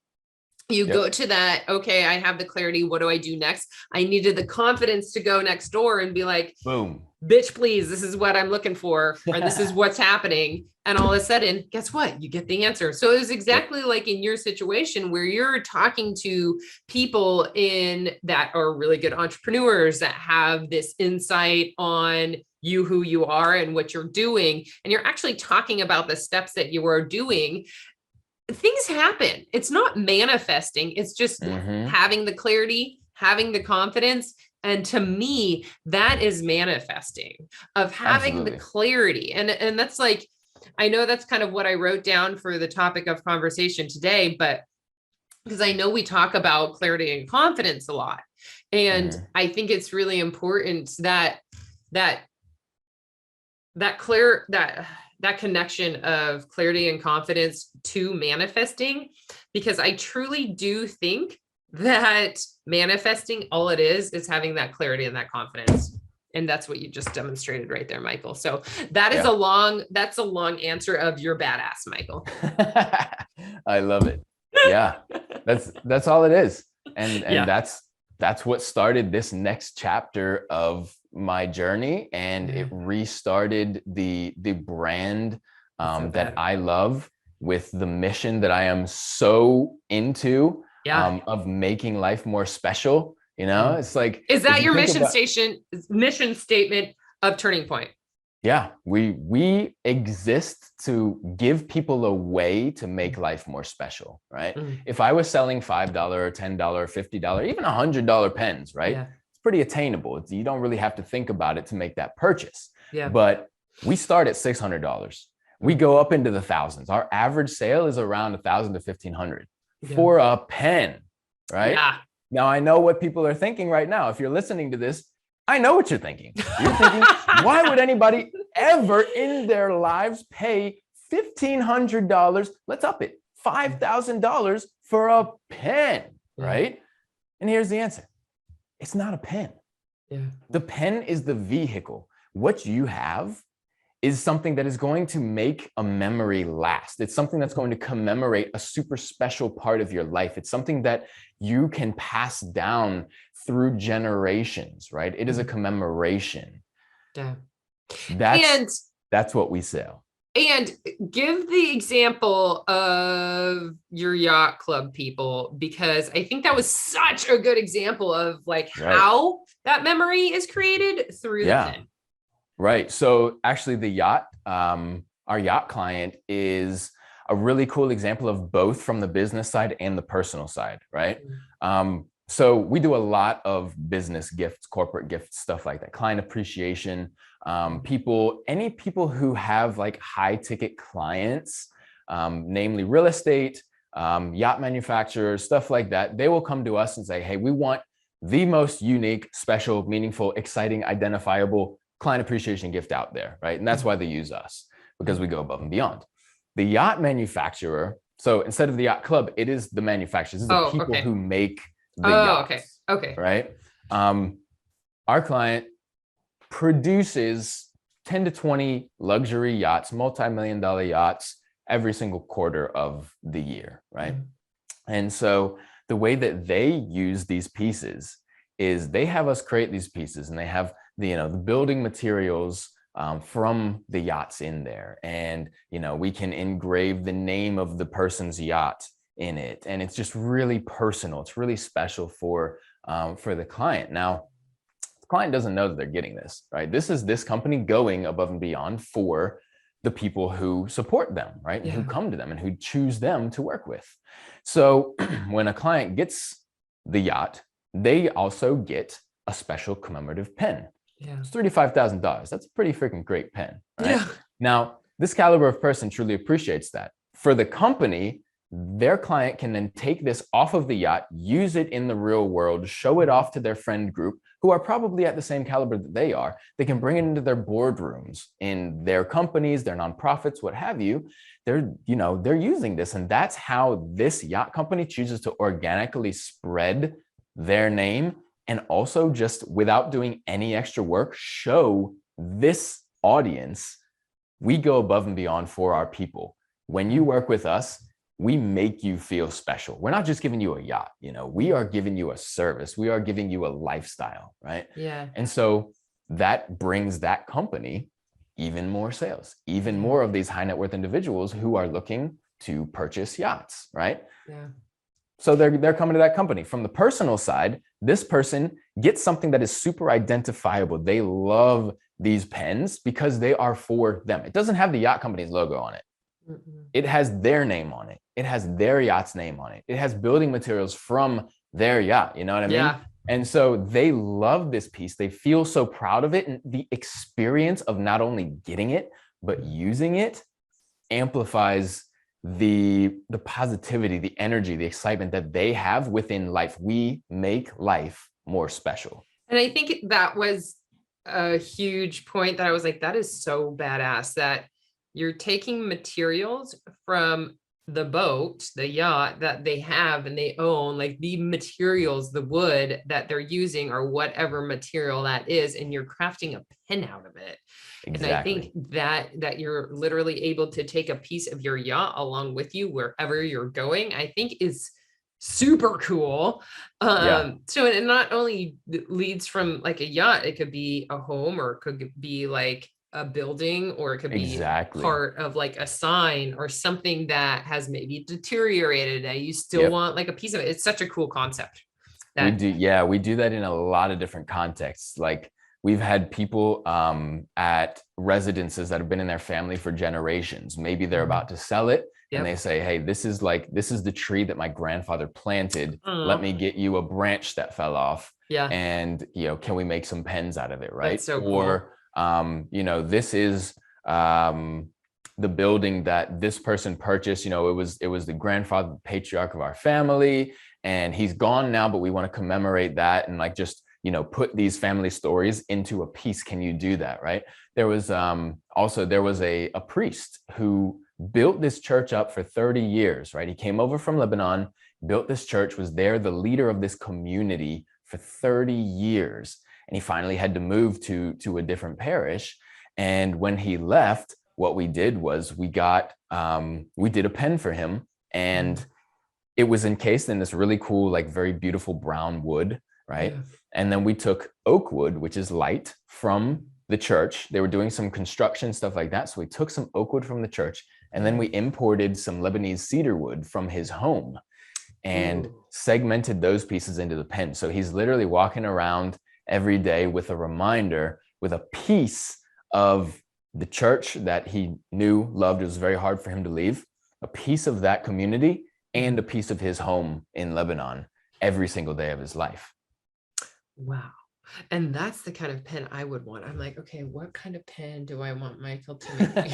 You go to that, okay, I have the clarity. What do I do next? I needed the confidence to go next door and be like, boom, bitch, please, this is what I'm looking for, or this is what's happening. And all of a sudden, guess what? You get the answer. So it was exactly like in your situation where you're talking to people in that are really good entrepreneurs that have this insight on you, who you are and what you're doing. And you're actually talking about the steps that you are doing. Things happen. It's not manifesting. It's just having the clarity, having the confidence. And to me, that is manifesting, of having the clarity. And that's like, I know that's kind of what I wrote down for the topic of conversation today, but because I know we talk about clarity and confidence a lot. And I think it's really important that connection of clarity and confidence to manifesting, because I truly do think that manifesting, all it is having that clarity and that confidence. And that's what you just demonstrated right there, Michael. So that is that's a long answer of you're badass, Michael. I love it. Yeah, that's all it is. And that's what started this next chapter of my journey. And it restarted the brand that I love, with the mission that I am so into, of making life more special. You know, it's like, is that your mission statement of Turning Point? Yeah, we exist to give people a way to make life more special, right? If I was selling $5 or $10 or $50, even $100 pens, right? It's pretty attainable. You don't really have to think about it to make that purchase. But we start at $600. We go up into the thousands. Our average sale is around $1,000 to $1,500 for a pen, right? Now I know what people are thinking right now. If you're listening to this, I know what you're thinking. You're thinking, why would anybody ever in their lives pay $1,500? Let's up it, $5,000 for a pen, right? And here's the answer. It's not a pen. The pen is the vehicle. What you have is something that is going to make a memory last. It's something that's going to commemorate a super special part of your life. It's something that you can pass down through generations, right? It is a commemoration. That's what we sell. And give the example of your yacht club people, because I think that was such a good example of like how that memory is created through the pen. Right. So actually the yacht, our yacht client is a really cool example of both from the business side and the personal side, right? So we do a lot of business gifts, corporate gifts, stuff like that, client appreciation, any people who have like high ticket clients, namely real estate, yacht manufacturers, stuff like that. They will come to us and say, hey, we want the most unique, special, meaningful, exciting, identifiable client appreciation gift out there, right? And that's why they use us, because we go above and beyond. The yacht manufacturer, so instead of the yacht club, it is the manufacturers, it's the people who make the yachts. Right? Our client produces 10 to 20 luxury yachts, multi-million-dollar yachts every single quarter of the year, right? And so the way that they use these pieces is they have us create these pieces, and they have the building materials from the yachts in there, and we can engrave the name of the person's yacht in it, and it's just really personal. It's really special for the client. Now, the client doesn't know that they're getting this, right? This is this company going above and beyond for the people who support them, right? And who come to them and who choose them to work with. So when a client gets the yacht, they also get a special commemorative pen. It's $35,000. That's a pretty freaking great pen, right? Now, this caliber of person truly appreciates that. For the company, their client can then take this off of the yacht, use it in the real world, show it off to their friend group who are probably at the same caliber that they are. They can bring it into their boardrooms, in their companies, their nonprofits, what have you. They're using this. And that's how this yacht company chooses to organically spread their name, and also, just without doing any extra work, show this audience we go above and beyond for our people. When you work with us, we make you feel special. We're not just giving you a yacht, we are giving you a service. We are giving you a lifestyle, right? Yeah. And so that brings that company even more sales, even more of these high net worth individuals who are looking to purchase yachts, right? Yeah. So they're coming to that company. From the personal side, this person gets something that is super identifiable. They love these pens because they are for them. It doesn't have the yacht company's logo on it. It has their name on it. It has their yacht's name on it. It has building materials from their yacht. You know what I mean? Yeah. And so they love this piece. They feel so proud of it. And the experience of not only getting it, but using it amplifies the positivity, the energy, the excitement that they have within life. We make life more special. And I think that was a huge point that I was like, that is so badass that you're taking materials from the boat, the yacht that they have and they own, like the materials, the wood that they're using or whatever material that is, and you're crafting a pen out of it. Exactly. And I think that you're literally able to take a piece of your yacht along with you wherever you're going, I think is super cool. So it not only leads from like a yacht, it could be a home, or it could be like a building, or it could be part of like a sign or something that has maybe deteriorated and you still want like a piece of it. It's such a cool concept. We do that in a lot of different contexts. Like we've had people at residences that have been in their family for generations. Maybe they're about to sell it. And they say, hey, this is the tree that my grandfather planted. Let me get you a branch that fell off. And, can we make some pens out of it? Right. That's so cool. This is the building that this person purchased. It was the grandfather, the patriarch of our family, and he's gone now, but we want to commemorate that and like just, put these family stories into a piece. Can you do that? Right. There was a priest who built this church up for 30 years, right? He came over from Lebanon, built this church, was there the leader of this community for 30 years. And he finally had to move to a different parish. And when he left, what we did was we did a pen for him, and it was encased in this really cool, like very beautiful brown wood, right? And then we took oak wood, which is light, from the church. They were doing some construction stuff like that. So we took some oak wood from the church, and then we imported some Lebanese cedar wood from his home and segmented those pieces into the pen. So he's literally walking around every day with a reminder, with a piece of the church that he knew, loved. It was very hard for him to leave, a piece of that community and a piece of his home in Lebanon every single day of his life. Wow. And that's the kind of pen I would want. I'm like, okay, what kind of pen do I want Michael to make me?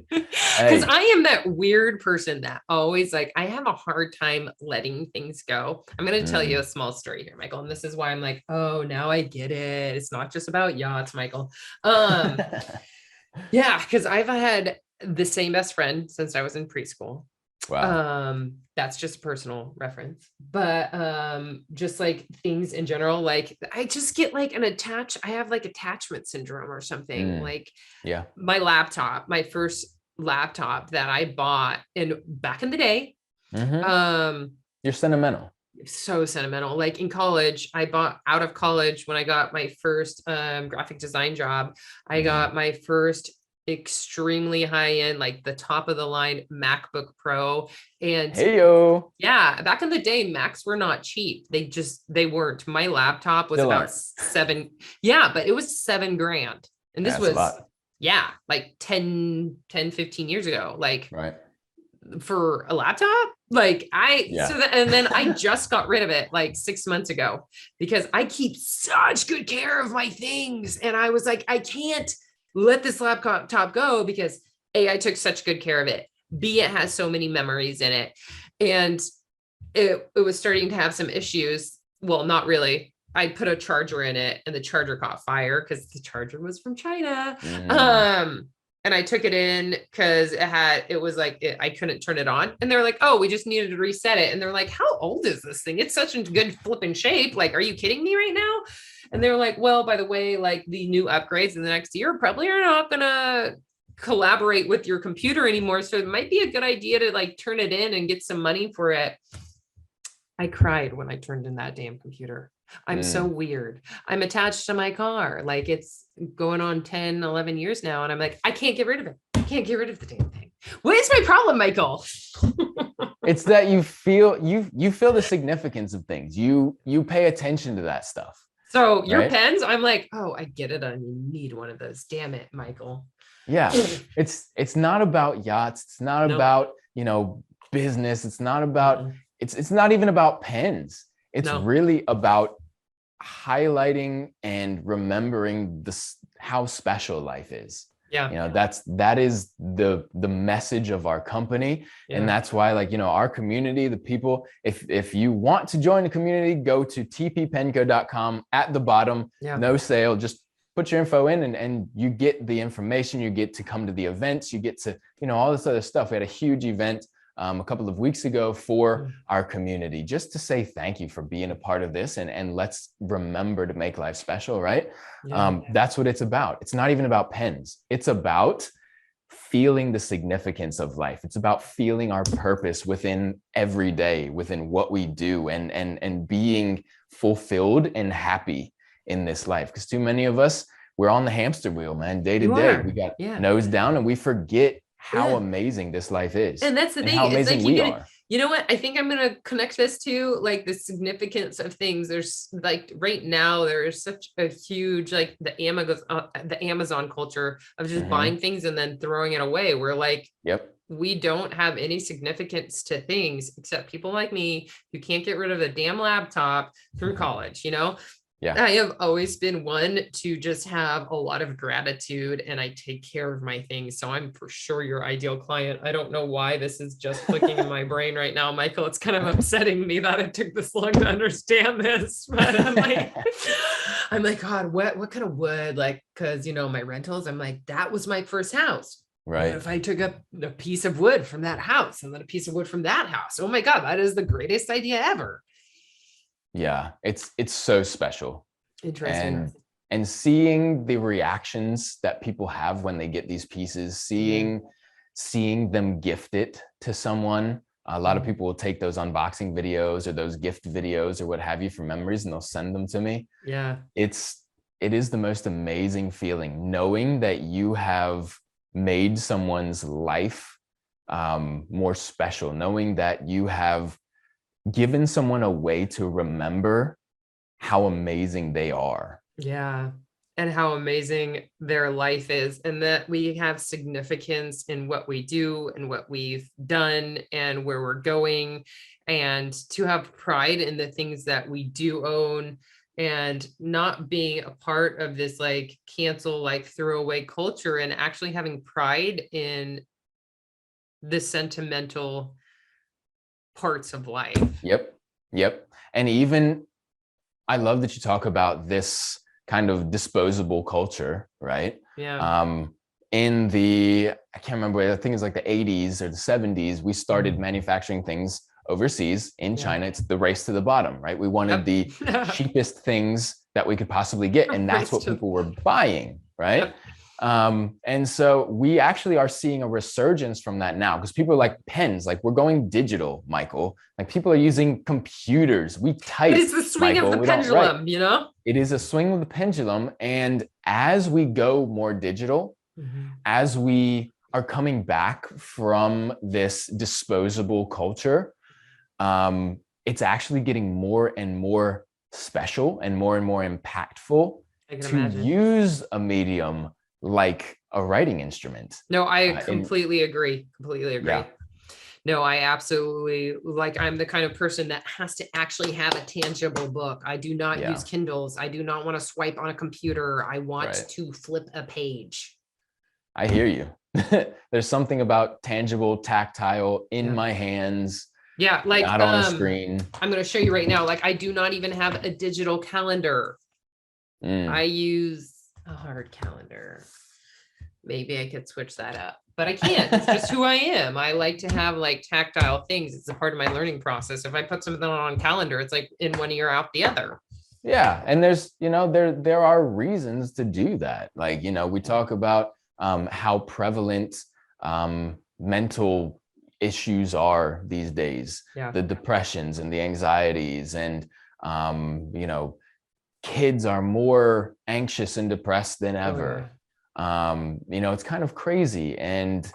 Because I am that weird person that always like, I have a hard time letting things go. I'm going to tell you a small story here, Michael. And this is why I'm like, oh, now I get it. It's not just about yachts, Michael. Because I've had the same best friend since I was in preschool. Wow. That's just personal reference, but just like things in general, like I just get like I have like attachment syndrome or something. Like my first laptop that I bought back in the day. You're sentimental. So sentimental. Like in college, I bought out of college when I got my first graphic design job. I got my first extremely high-end, like the top of the line MacBook Pro. And back in the day, Macs were not cheap. They weren't. My laptop was about but it was $7,000. And this was like 15 years ago. Like for a laptop, like and then I just got rid of it like 6 months ago because I keep such good care of my things. And I was like, I can't let this laptop go because A, I took such good care of it. B, it has so many memories in it. And it was starting to have some issues. Well, not really. I put a charger in it and the charger caught fire because the charger was from China. And I took it in because I couldn't turn it on. And they're like, oh, we just needed to reset it. And they're like, how old is this thing? It's such a good flipping shape. Like, are you kidding me right now? And they were like, well, by the way, like the new upgrades in the next year probably are not going to collaborate with your computer anymore. So it might be a good idea to like turn it in and get some money for it. I cried when I turned in that damn computer. I'm so weird. I'm attached to my car. Like it's going on 10, 11 years now. And I'm like, I can't get rid of it. I can't get rid of the damn thing. What is my problem, Michael? It's that you feel the significance of things. You pay attention to that stuff. So your pens, I'm like, oh, I get it. I need one of those. Damn it, Michael. Yeah. It's not about yachts. It's not about, business. It's not about, it's not even about pens. It's really about highlighting and remembering how special life is. Yeah. That is the message of our company. Yeah. And that's why, our community, the people, if you want to join the community, go to tppenco.com at the bottom, no sale, just put your info in and you get the information, you get to come to the events, you get to, all this other stuff. We had a huge event a couple of weeks ago for our community, just to say thank you for being a part of this, and let's remember to make life special, right? That's what it's about. It's not even about pens. It's about feeling the significance of life. It's about feeling our purpose within every day, within what we do, and being fulfilled and happy in this life. Because too many of us, we're on the hamster wheel, man, day to day. We got nose down and we forget how amazing this life is. And that's the thing. How amazing we are. You know what? I think I'm going to connect this to like the significance of things. There's like right now, there is such a huge, like the Amazon culture of just buying things and then throwing it away. We're like, we don't have any significance to things except people like me who can't get rid of a damn laptop through college, Yeah, I have always been one to just have a lot of gratitude and I take care of my things. So I'm for sure your ideal client. I don't know why this is just clicking in my brain right now, Michael. It's kind of upsetting me that it took this long to understand this. But I'm like, God, what kind of wood? Like, cause my rentals, I'm like, that was my first house. Right. What if I took a piece of wood from that house and then a piece of wood from that house? Oh my God, that is the greatest idea ever. Yeah, it's so special. Interesting. And seeing the reactions that people have when they get these pieces, seeing them gift it to someone. A lot of people will take those unboxing videos or those gift videos or what have you for memories, and they'll send them to me. Yeah. It is the most amazing feeling knowing that you have made someone's life more special, knowing that you have given someone a way to remember how amazing they are. Yeah. And how amazing their life is, and that we have significance in what we do and what we've done and where we're going, and to have pride in the things that we do own, and not being a part of this like cancel, like throwaway culture, and actually having pride in the sentimental parts of life. Yep. And even, I love that you talk about this kind of disposable culture, right? Yeah. In the, I can't remember, I think it's like the 80s or the 70s, we started manufacturing things overseas in China. It's the race to the bottom, right? We wanted the cheapest things that we could possibly get. And that's what people were buying, right? And so we actually are seeing a resurgence from that now, because people are like pens, like we're going digital, Michael. Like people are using computers. We type. But it's the swing of the pendulum, It is a swing of the pendulum. And as we go more digital, as we are coming back from this disposable culture, it's actually getting more and more special and more impactful to use a medium like a writing instrument. No, I completely agree. Yeah. No, I absolutely, like, I'm the kind of person that has to actually have a tangible book. I do not use Kindles. I do not want to swipe on a computer. I want to flip a page. I hear you. There's something about tangible, tactile in my hands. Yeah, like not on a screen. I'm going to show you right now. Like, I do not even have a digital calendar. I use a hard calendar. Maybe I could switch that up, but I can't. It's just who I am. I like to have like tactile things. It's a part of my learning process. If I put something on a calendar, it's like in one ear out the other. Yeah, and there's there are reasons to do that. Like we talk about how prevalent mental issues are these days, the depressions and the anxieties, and kids are more anxious and depressed than ever. It's kind of crazy. And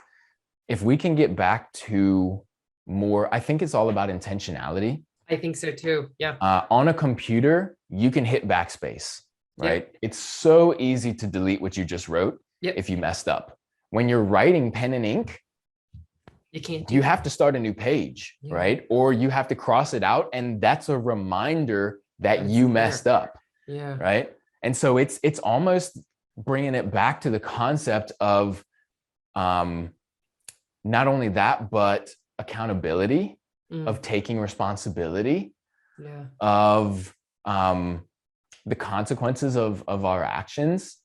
if we can get back to more, I think it's all about intentionality. I think so too. Yeah. On a computer, you can hit backspace, right? Yep. It's so easy to delete what you just wrote if you messed up. When you're writing pen and ink, you have to start a new page, right? Or you have to cross it out, and that's a reminder that you messed up, right? And so it's almost bringing it back to the concept of not only that, but accountability, of taking responsibility, of the consequences of our actions,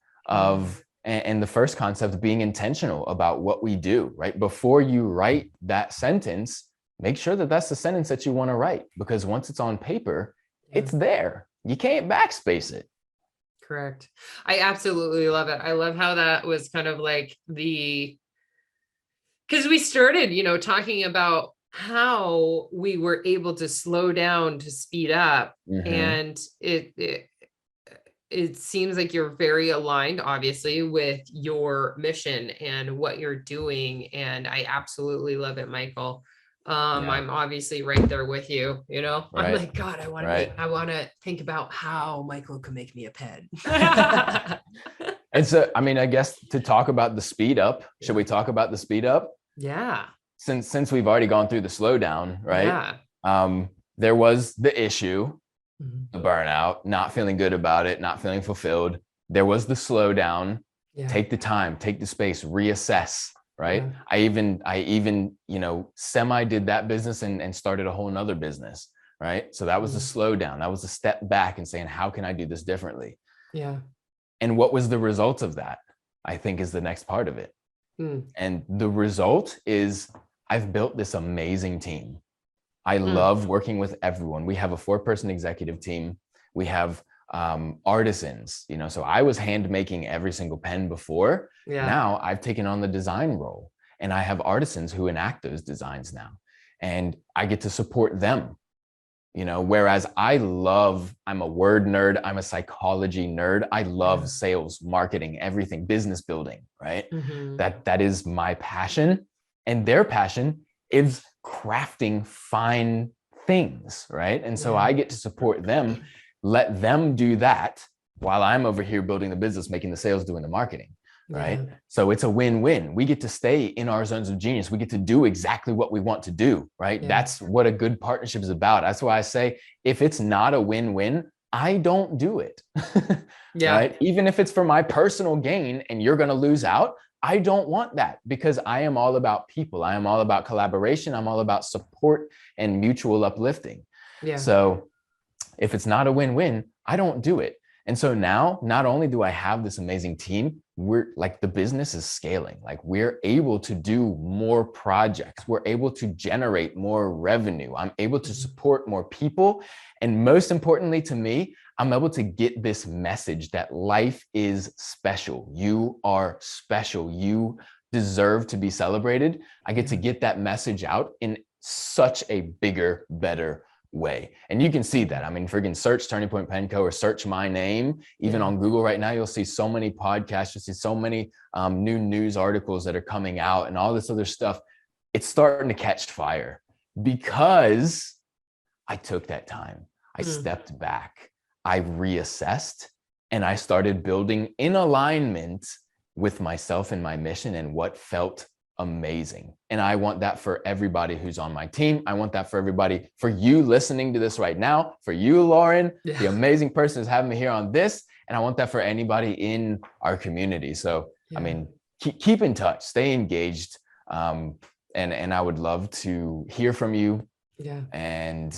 and the first concept being intentional about what we do, right? Before you write that sentence, make sure that that's the sentence that you want to write, because once it's on paper, it's there. You can't backspace it. Correct. I absolutely love it. I love how that was kind of like because we started, talking about how we were able to slow down to speed up. And it seems like you're very aligned, obviously, with your mission and what you're doing. And I absolutely love it, Michael. I'm obviously right there with you, I'm like, God, I want to think about how Michael can make me a pen. And so, I guess to talk about the speed up, should we talk about the speed up? Yeah. Since we've already gone through the slowdown, right? There was the issue, the burnout, not feeling good about it, not feeling fulfilled. There was the slowdown. Take the time, take the space, reassess, right? I even semi did that business and started a whole nother business, right? So that was the slowdown. That was a step back and saying, how can I do this differently? And what was the result of that? I think is the next part of it. And the result is I've built this amazing team. I love working with everyone. We have a 4-person executive team. We have artisans, so I was hand making every single pen before. Now I've taken on the design role, and I have artisans who enact those designs now, and I get to support them. Whereas I'm a word nerd, I'm a psychology nerd. I love sales, marketing, everything, business building, right? That is my passion, and their passion is crafting fine things, right? And so I get to support them, let them do that while I'm over here building the business, making the sales, doing the marketing, right? So it's a win-win. We get to stay in our zones of genius. We get to do exactly what we want to do, right? That's what a good partnership is about. That's why I say, if it's not a win-win, I don't do it. Right? Even if it's for my personal gain and you're going to lose out, I don't want that, because I am all about people. I am all about collaboration. I'm all about support and mutual uplifting. So if it's not a win-win, I don't do it. And so now, not only do I have this amazing team, the business is scaling. We're able to do more projects. We're able to generate more revenue. I'm able to support more people. And most importantly to me, I'm able to get this message that life is special. You are special. You deserve to be celebrated. I get to get that message out in such a bigger, better way. And you can see that. Friggin' search Turning Point Pen Co. or search my name. Even on Google right now, you'll see so many podcasts. You'll see so many new news articles that are coming out and all this other stuff. It's starting to catch fire because I took that time. I stepped back. I reassessed, and I started building in alignment with myself and my mission and what felt amazing. And I want that for everybody who's on my team. I want that for everybody, for you listening to this right now, for you, Lauren, the amazing person who's having me here on this. And I want that for anybody in our community. So, keep in touch, stay engaged. And I would love to hear from you. And,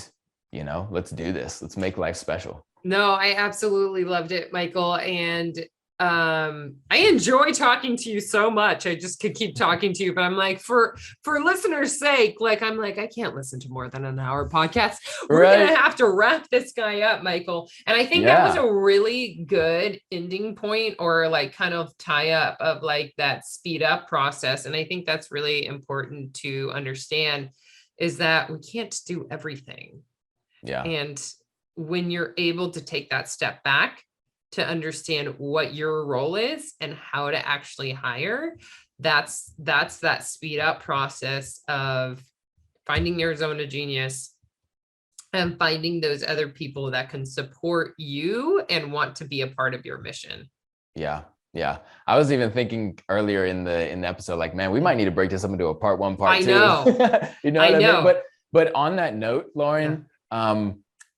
let's do this. Let's make life special. No, I absolutely loved it, Michael. And I enjoy talking to you so much. I just could keep talking to you, but I'm like, for listeners' sake, like, I'm like, I can't listen to more than an hour podcast. We're going to have to wrap this guy up, Michael. And I think that was a really good ending point, or like kind of tie up of like that speed up process. And I think that's really important to understand, is that we can't do everything. Yeah. And when you're able to take that step back to understand what your role is and how to actually hire, that's that speed up process of finding your zone of genius and finding those other people that can support you and want to be a part of your mission. Yeah. Yeah. I was even thinking earlier in the episode, like, man, we might need to break this up into a part 1, part 2. I know. You know what I mean? But on that note, Lauren,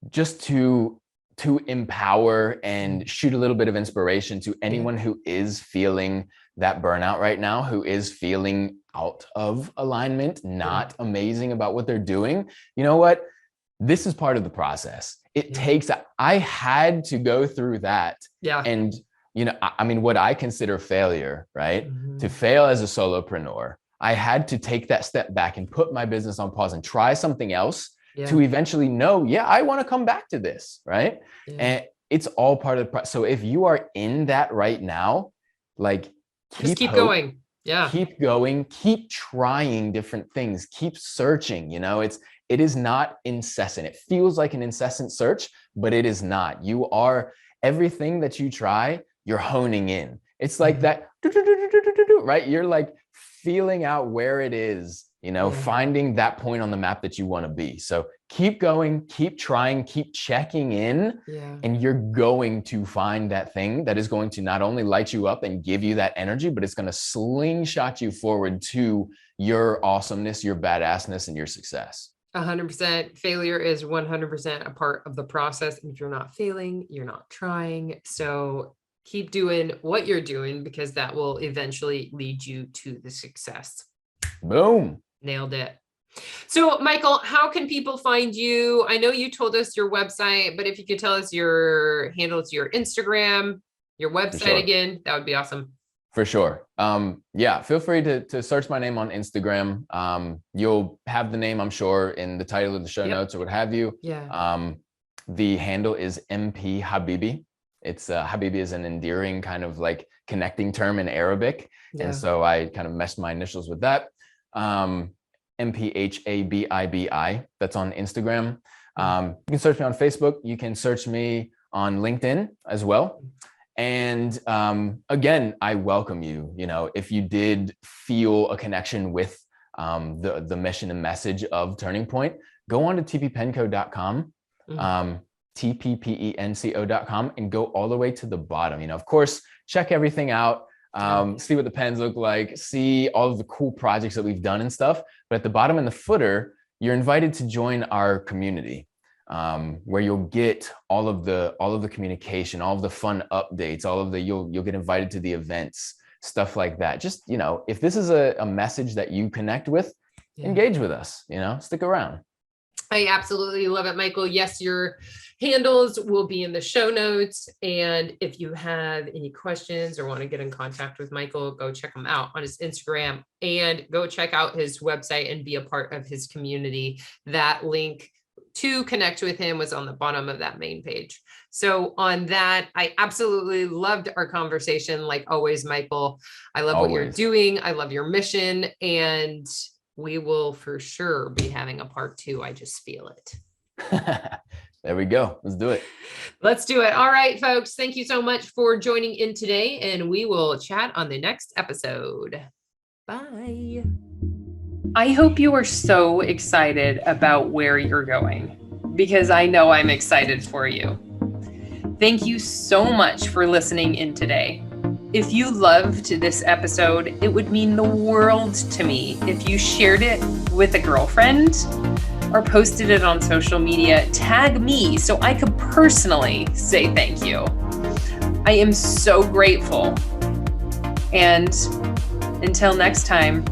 just to empower and shoot a little bit of inspiration to anyone who is feeling that burnout right now, who is feeling out of alignment, not amazing about what they're doing. You know what? This is part of the process. It takes, I had to go through that. Yeah. And, you know, I mean, what I consider failure, right? To fail as a solopreneur, I had to take that step back and put my business on pause and try something else. To eventually know, I want to come back to this, right? And it's all part of the process. So if you are in that right now, like, keep going. Keep going, keep trying different things, keep searching. You know, it is not incessant. It feels like an incessant search, but it is not. You are, everything that you try, you're honing in. It's like that, right? You're like feeling out where it is, you know, finding that point on the map that you want to be. So keep going, keep trying, keep checking in, and you're going to find that thing that is going to not only light you up and give you that energy, but it's going to slingshot you forward to your awesomeness, your badassness, and your success. 100%. Failure is 100% a part of the process. And if you're not failing, you're not trying. So keep doing what you're doing, because that will eventually lead you to the success. Boom. Nailed it. So, Michael, how can people find you? I know you told us your website, but if you could tell us your handle to your Instagram, your website again, that would be awesome. For sure. Feel free to search my name on Instagram. You'll have the name, I'm sure, in the title of the show notes or what have you. The handle is MP Habibi. It's Habibi is an endearing kind of like connecting term in Arabic. And so I kind of meshed my initials with that. MPHABIBI. That's on Instagram. You can search me on Facebook. You can search me on LinkedIn as well. And again, I welcome you. You know, if you did feel a connection with the mission and message of Turning Point, go on to tppenco.com, tppenco.com, and go all the way to the bottom. You know, of course, check everything out. See what the pens look like, see all of the cool projects that we've done and stuff. But at the bottom in the footer, you're invited to join our community, where you'll get all of the communication, all of the fun updates, you'll get invited to the events, stuff like that. Just, you know, if this is a message that you connect with, engage with us, you know, stick around. I absolutely love it, Michael. Yes, your handles will be in the show notes. And if you have any questions or want to get in contact with Michael, go check him out on his Instagram and go check out his website and be a part of his community. That link to connect with him was on the bottom of that main page. So on that, I absolutely loved our conversation. Like always, Michael, I love what you're doing. I love your mission, and we will for sure be having a part 2. I just feel it. There we go. Let's do it. Let's do it. All right, folks. Thank you so much for joining in today, and we will chat on the next episode. Bye. I hope you are so excited about where you're going, because I know I'm excited for you. Thank you so much for listening in today. If you loved this episode, it would mean the world to me if you shared it with a girlfriend or posted it on social media. Tag me so I could personally say thank you. I am so grateful. And until next time,